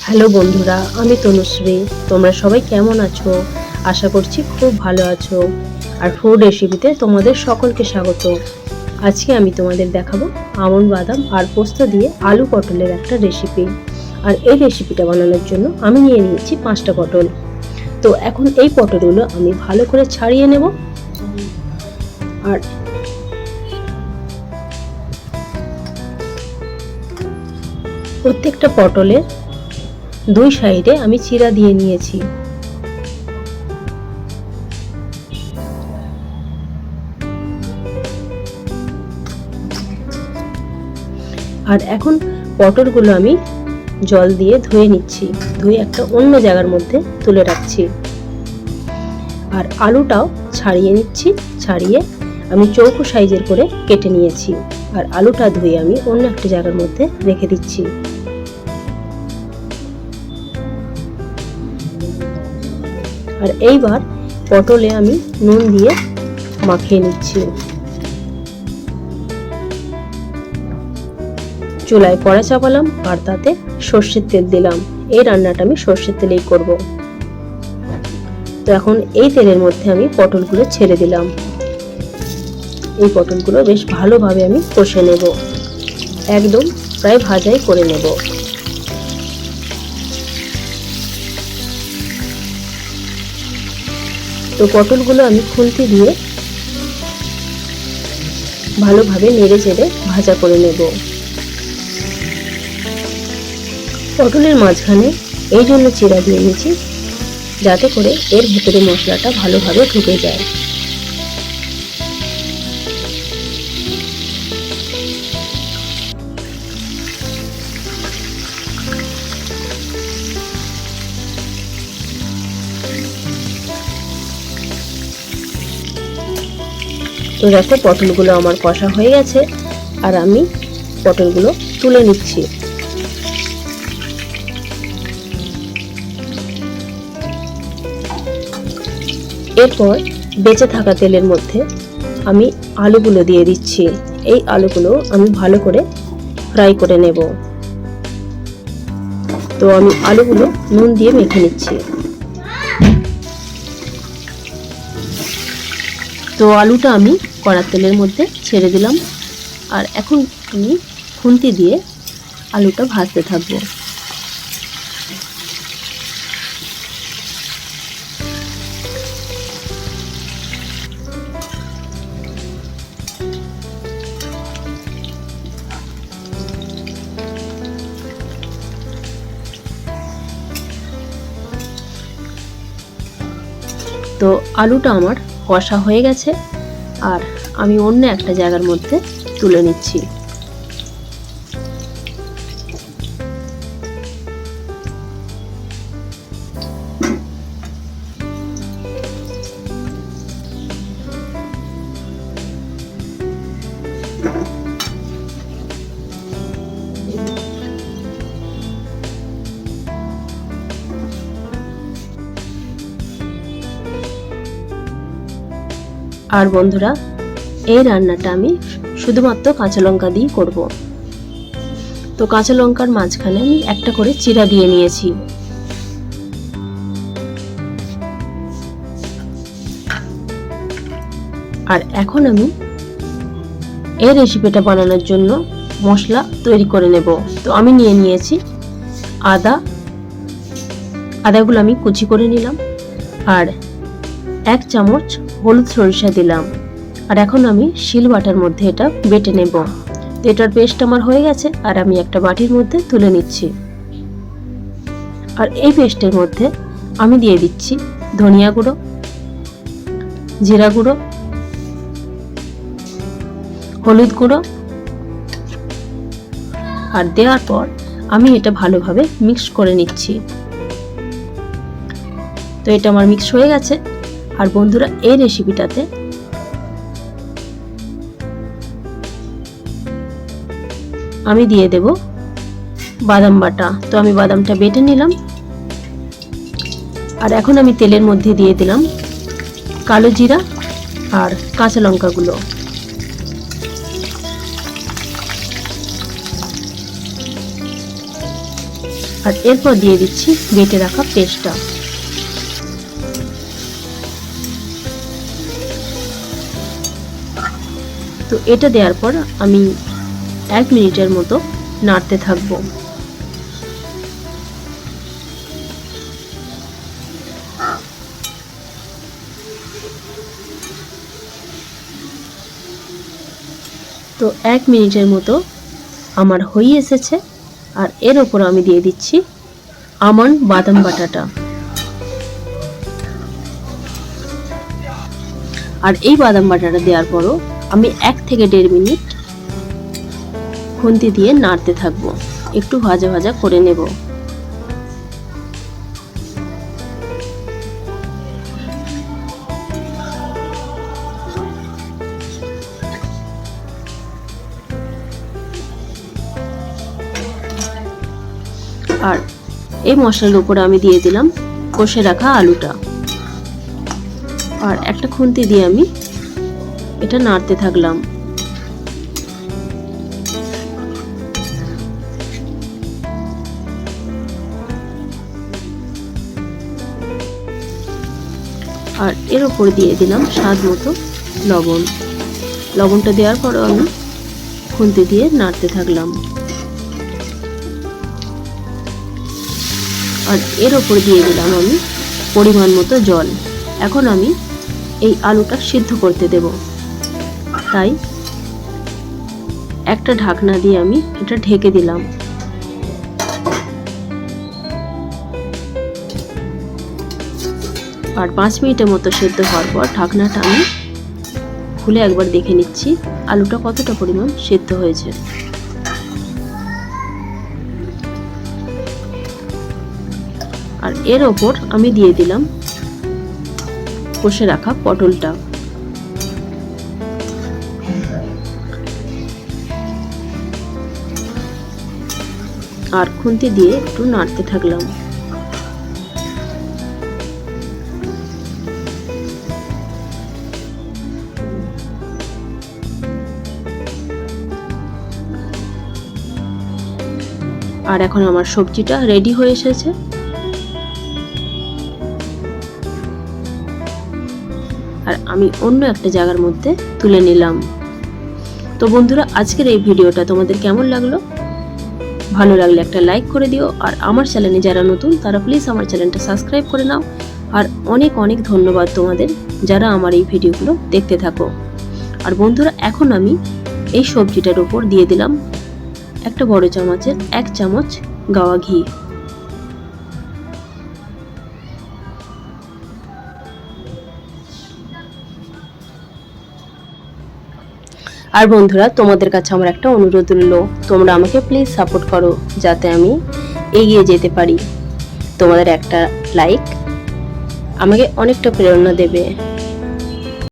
Hello বন্ধুরা, আমি তনুশ্রী। তোমরা সবাই কেমন আছো? আশা করছি খুব ভালো আছো। আর ফুড রেসিপিতে তোমাদের সকলকে স্বাগত। আজকে আমি তোমাদের দেখাবো আমন্ড বাদাম আর পোস্ত দিয়ে আলু পটলের একটা রেসিপি। আর এই রেসিপিটা বানানোর জন্য আমি নিয়ে নিয়েছি 5টা পটল। তো এখন এই পটলগুলো আমি ভালো করে ছাড়িয়ে নেব। আর প্রত্যেকটা পটলের দুই সাইডে আমি চিরা দিয়ে নিয়েছি। আর এখন পটলগুলো আমি জল দিয়ে ধুয়ে নিচ্ছি, ধুয়ে একটা অন্য জায়গার মধ্যে তুলে রাখছি। আর আলুটাও ছাড়িয়ে নিচ্ছি, ছাড়িয়ে আমি চৌকো সাইজের করে কেটে নিয়েছি। আর আলুটা ধুয়ে আমি অন্য একটা জায়গার মধ্যে রেখে দিচ্ছি। আর এইবার পটলে আমি নুন দিয়ে মাখিয়ে নিচ্ছি। চুলায় কড়া চাপালাম আর তাতে সর্ষের তেল দিলাম। এই রান্নাটা আমি সর্ষের তেলেই করব। তো এখন এই তেলের মধ্যে আমি পটলগুলো ছেড়ে দিলাম। এই পটলগুলো বেশ ভালোভাবে আমি কষে নেব, একদম প্রায় ভাজাই করে নেব। তো পটলগুলো আমি খুন্তি দিয়ে ভালোভাবে নেড়ে চেড়ে ভাজা করে নেব। পটলের মাঝখানে এই জন্য চিরা দিয়ে নিয়েছি, যাতে করে এর ভেতরে মশলাটা ভালোভাবে ঢুকে যায়। তো দেখো পটলগুলো আমার কষা হয়ে গেছে আর আমি পটলগুলো তুলে নিচ্ছি। এরপর বেঁচে থাকা তেলের মধ্যে আমি আলুগুলো দিয়ে দিচ্ছি। এই আলুগুলো আমি ভালো করে ফ্রাই করে নেব। তো আমি আলুগুলো নুন দিয়ে মেখে নিচ্ছি। তো আলুটা আমি কড়ার তেলের মধ্যে ছেড়ে দিলাম। আর এখন আমি খুন্তি দিয়ে আলুটা ভাজতে থাকবো। তো আলুটা আমার কষা হয়ে গেছে আর আমি অন্য একটা জায়গার মধ্যে তুলে নিচ্ছি। আর বন্ধুরা, এই রান্নাটা আমি শুধুমাত্র কাঁচা লঙ্কা দিয়ে করব। তো কাঁচা লঙ্কার মাঝখানে আমি একটা করে চিরা দিয়ে নিয়েছি। আর এখন আমি এই রেসিপিটা বানানোর জন্য মশলা তৈরি করে নেব। তো আমি নিয়ে নিয়েছি আদাগুলো আমি কুচি করে নিলাম আর 1 চামচ হলুদ সরিষা দিলাম। আর এখন আমি শিলবাটার মধ্যে এটা বেটে নেব। তো এটার পেস্ট আমার হয়ে গেছে আর আমি একটা বাটির মধ্যে তুলে নিচ্ছি। আর এই পেস্টের মধ্যে আমি দিয়ে দিচ্ছি ধনিয়া গুঁড়ো, জিরা গুঁড়ো, হলুদ গুঁড়ো। আর দেওয়ার পর আমি এটা ভালোভাবে মিক্স করে নিচ্ছি। তো এটা আমার মিক্স হয়ে গেছে। আর বন্ধুরা, এই রেসিপিটাতে আমি দিয়ে দেব বাদাম বাটা। তো আমি বাদামটা বেটে নিলাম। আর এখন আমি তেলের মধ্যে দিয়ে দিলাম কালো জিরা আর কাঁচা লঙ্কাগুলো। আর এরপর দিয়ে দিচ্ছি বেটে রাখা পেস্টটা। তো এটা দেওয়ার পর আমি 1 মিনিটের মতো নাড়তে থাকবো। তো 1 মিনিটের মতো আমার হয়ে এসেছে। আর এর ওপর আমি দিয়ে দিচ্ছি আমন্ড বাদাম বাটাটা। আর এই বাদাম বাটাটা দেওয়ার পরও আমি 1 থেকে 1.5 মিনিট খুন্তি দিয়ে নাড়তে থাকবো, একটু ভাজা ভাজা করে নেব। আর এই মশলার উপরে আমি দিয়ে দিলাম কষে রাখা আলুটা। আর একটা খুন্তি দিয়ে আমি এটা নাড়তে থাকলাম। আর এর উপর দিয়ে দিলাম স্বাদ মতো লবণ। লবণটা দেওয়ার পরেও আমি খুন্তি দিয়ে নাড়তে থাকলাম। আর এর উপর দিয়ে দিলাম আমি পরিমাণ মতো জল। এখন আমি এই আলুটা সিদ্ধ করতে দেব, তাই একটা ঢাকনা দিয়ে আমি এটা ঢেকে দিলাম। আর 5 মিনিটের মতো সিদ্ধ হওয়ার পর ঢাকনাটা আমি খুলে একবার দেখে নিচ্ছি আলুটা কতটা পরিমাণ সিদ্ধ হয়েছে। আর এর ওপর আমি দিয়ে দিলাম কষে রাখা পটলটা। আর খুন্তি দিয়ে একটু নাড়তে থাকলাম। আর এখন আমার সবজিটা রেডি হয়ে এসেছে। আর আমি অন্য একটা জায়গার মধ্যে তুলে নিলাম। তো বন্ধুরা, আজকের এই ভিডিওটা তোমাদের কেমন লাগলো? ভালো লাগলে একটা লাইক করে দিও। আর আমার চ্যানেলে যারা নতুন তারা প্লিজ আমার চ্যানেলটা সাবস্ক্রাইব করে নাও। আর অনেক অনেক ধন্যবাদ তোমাদের যারা আমার এই ভিডিওগুলো দেখতে থাকো। আর বন্ধুরা, এখন আমি এই সবজিটার উপর দিয়ে দিলাম একটা বড় চামচের 1 চামচ গাওয়া ঘি। আর বন্ধুরা, তোমাদের কাছে আমার একটা অনুরোধ রইল, তোমরা আমাকে প্লিজ সাপোর্ট করো যাতে আমি এগিয়ে যেতে পারি। তোমাদের একটা লাইক আমাকে অনেকটা প্রেরণা দেবে।